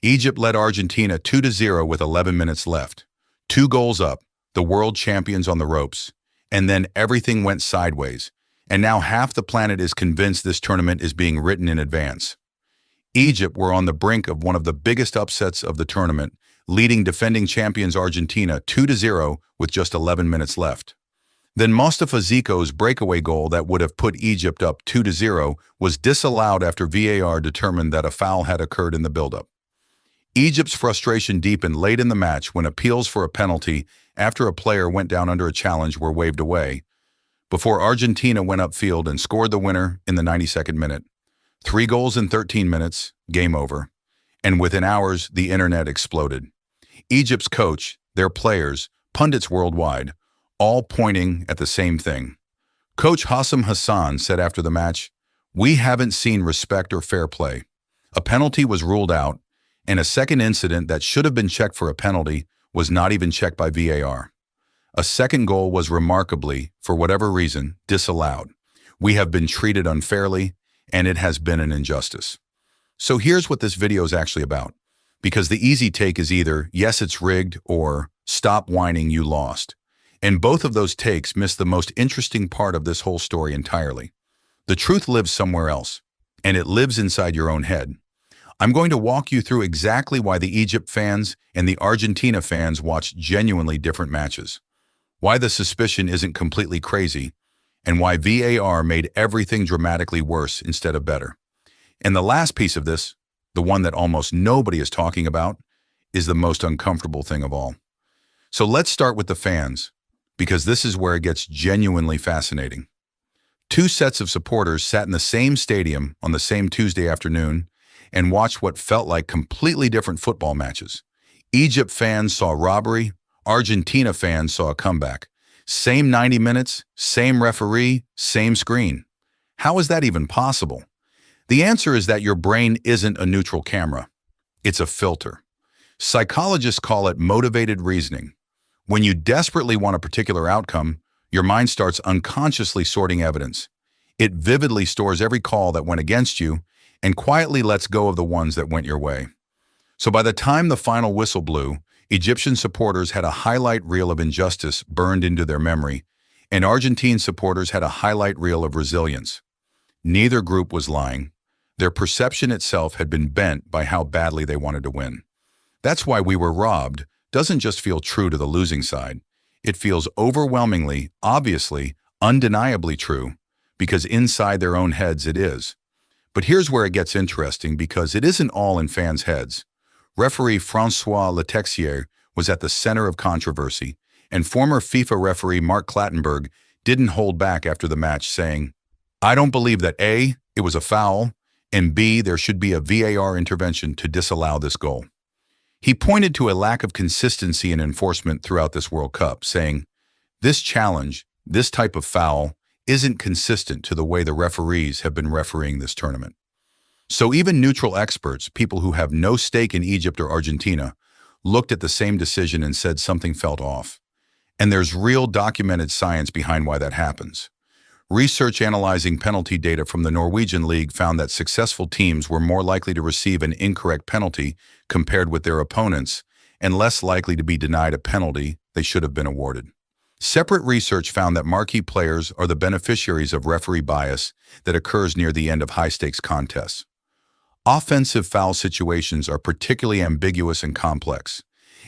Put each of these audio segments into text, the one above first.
Egypt led Argentina 2-0 with 11 minutes left. 2 goals up, the world champions on the ropes. And then everything went sideways. And now half the planet is convinced this tournament is being written in advance. Egypt were on the brink of one of the biggest upsets of the tournament, leading defending champions Argentina 2-0 with just 11 minutes left. Then Mostafa Zico's breakaway goal that would have put Egypt up 2-0 was disallowed after VAR determined that a foul had occurred in the buildup. Egypt's frustration deepened late in the match when appeals for a penalty after a player went down under a challenge were waved away, before Argentina went upfield and scored the winner in the 92nd minute. 3 goals in 13 minutes, game over. And within hours, the internet exploded. Egypt's coach, their players, pundits worldwide, all pointing at the same thing. Coach Hassam Hassan said after the match, "We haven't seen respect or fair play. A penalty was ruled out, and a second incident that should have been checked for a penalty was not even checked by VAR. A second goal was remarkably, for whatever reason, disallowed. We have been treated unfairly, and it has been an injustice." So here's what this video is actually about. Because the easy take is either, yes, it's rigged, or stop whining, you lost. And both of those takes miss the most interesting part of this whole story entirely. The truth lives somewhere else, and it lives inside your own head. I'm going to walk you through exactly why the Egypt fans and the Argentina fans watched genuinely different matches, why the suspicion isn't completely crazy, and why VAR made everything dramatically worse instead of better. And the last piece of this, the one that almost nobody is talking about, is the most uncomfortable thing of all. So let's start with the fans, because this is where it gets genuinely fascinating. 2 sets of supporters sat in the same stadium on the same Tuesday afternoon and watched what felt like completely different football matches. Egypt fans saw robbery, Argentina fans saw a comeback. Same 90 minutes, same referee, same screen. How is that even possible? The answer is that your brain isn't a neutral camera. It's a filter. Psychologists call it motivated reasoning. When you desperately want a particular outcome, your mind starts unconsciously sorting evidence. It vividly stores every call that went against you and quietly lets go of the ones that went your way. So by the time the final whistle blew, Egyptian supporters had a highlight reel of injustice burned into their memory, and Argentine supporters had a highlight reel of resilience. Neither group was lying. Their perception itself had been bent by how badly they wanted to win. That's why "we were robbed" doesn't just feel true to the losing side. It feels overwhelmingly, obviously, undeniably true, because inside their own heads it is. But here's where it gets interesting, because it isn't all in fans' heads. Referee François Letexier was at the center of controversy, and former FIFA referee Mark Clattenburg didn't hold back after the match, saying, "I don't believe that A, it was a foul, and B, there should be a VAR intervention to disallow this goal." He pointed to a lack of consistency in enforcement throughout this World Cup, saying, "This challenge, this type of foul, isn't consistent to the way the referees have been refereeing this tournament." So even neutral experts, people who have no stake in Egypt or Argentina, looked at the same decision and said something felt off. And there's real documented science behind why that happens. Research analyzing penalty data from the Norwegian League found that successful teams were more likely to receive an incorrect penalty compared with their opponents, and less likely to be denied a penalty they should have been awarded. Separate research found that marquee players are the beneficiaries of referee bias that occurs near the end of high-stakes contests. Offensive foul situations are particularly ambiguous and complex,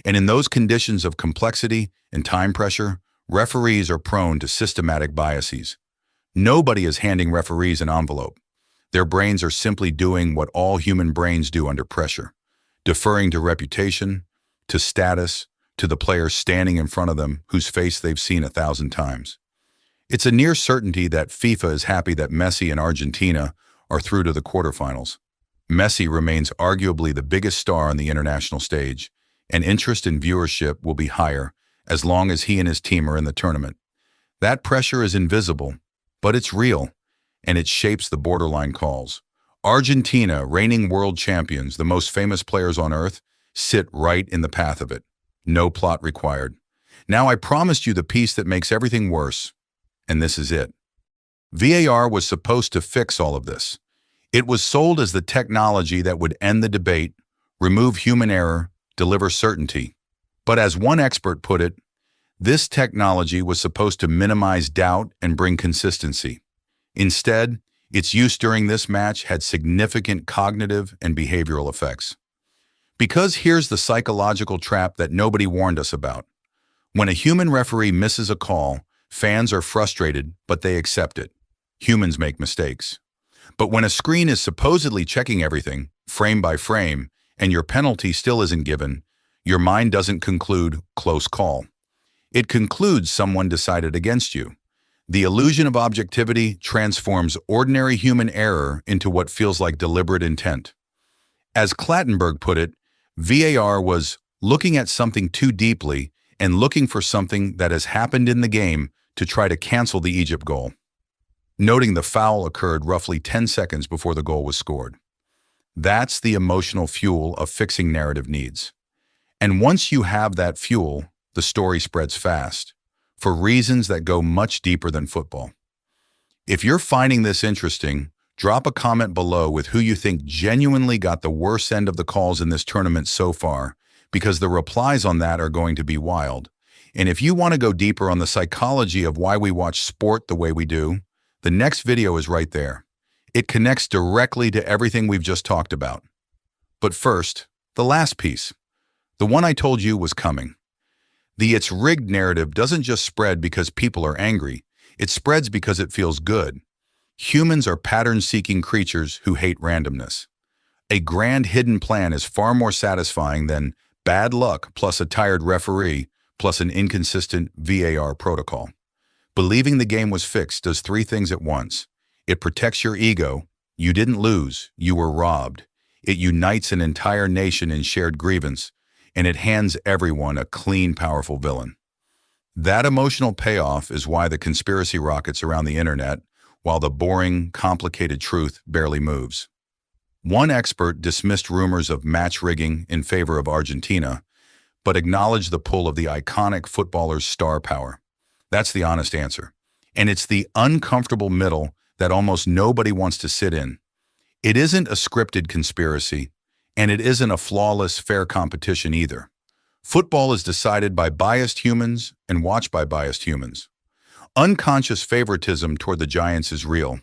and in those conditions of complexity and time pressure, referees are prone to systematic biases. Nobody is handing referees an envelope. Their brains are simply doing what all human brains do under pressure, deferring to reputation, to status, to the player standing in front of them whose face they've seen 1,000 times. It's a near certainty that FIFA is happy that Messi and Argentina are through to the quarterfinals. Messi remains arguably the biggest star on the international stage, and interest in viewership will be higher as long as he and his team are in the tournament. That pressure is invisible, but it's real, and it shapes the borderline calls. Argentina, reigning world champions, the most famous players on earth, sit right in the path of it. No plot required. Now I promised you the piece that makes everything worse, and this is it. VAR was supposed to fix all of this. It was sold as the technology that would end the debate, remove human error, deliver certainty. But as one expert put it, this technology was supposed to minimize doubt and bring consistency. Instead, its use during this match had significant cognitive and behavioral effects. Because here's the psychological trap that nobody warned us about. When a human referee misses a call, fans are frustrated, but they accept it. Humans make mistakes. But when a screen is supposedly checking everything, frame by frame, and your penalty still isn't given, your mind doesn't conclude close call. It concludes someone decided against you. The illusion of objectivity transforms ordinary human error into what feels like deliberate intent. As Clattenburg put it, VAR was looking at something too deeply and looking for something that has happened in the game to try to cancel the Egypt goal, noting the foul occurred roughly 10 seconds before the goal was scored. That's the emotional fuel of fixing narrative needs. And once you have that fuel, the story spreads fast, for reasons that go much deeper than football. If you're finding this interesting, drop a comment below with who you think genuinely got the worst end of the calls in this tournament so far, because the replies on that are going to be wild. And if you want to go deeper on the psychology of why we watch sport the way we do, the next video is right there. It connects directly to everything we've just talked about. But first, the last piece. The one I told you was coming. The "it's rigged" narrative doesn't just spread because people are angry. It spreads because it feels good. Humans are pattern-seeking creatures who hate randomness. A grand hidden plan is far more satisfying than bad luck plus a tired referee plus an inconsistent VAR protocol. Believing the game was fixed does three things at once. It protects your ego. You didn't lose, you were robbed. It unites an entire nation in shared grievance, and it hands everyone a clean, powerful villain. That emotional payoff is why the conspiracy rockets around the internet, while the boring, complicated truth barely moves. One expert dismissed rumors of match rigging in favor of Argentina, but acknowledged the pull of the iconic footballer's star power. That's the honest answer. And it's the uncomfortable middle that almost nobody wants to sit in. It isn't a scripted conspiracy, and it isn't a flawless, fair competition either. Football is decided by biased humans and watched by biased humans. Unconscious favoritism toward the Giants is real.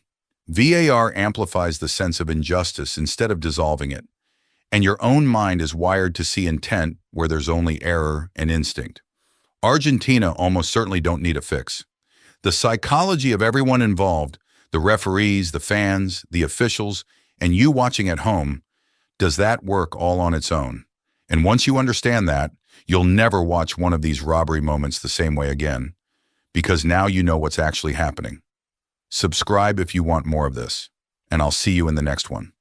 VAR amplifies the sense of injustice instead of dissolving it. And your own mind is wired to see intent where there's only error and instinct. Argentina almost certainly don't need a fix. The psychology of everyone involved, the referees, the fans, the officials, and you watching at home, does that work all on its own. And once you understand that, you'll never watch one of these robbery moments the same way again, because now you know what's actually happening. Subscribe if you want more of this, and I'll see you in the next one.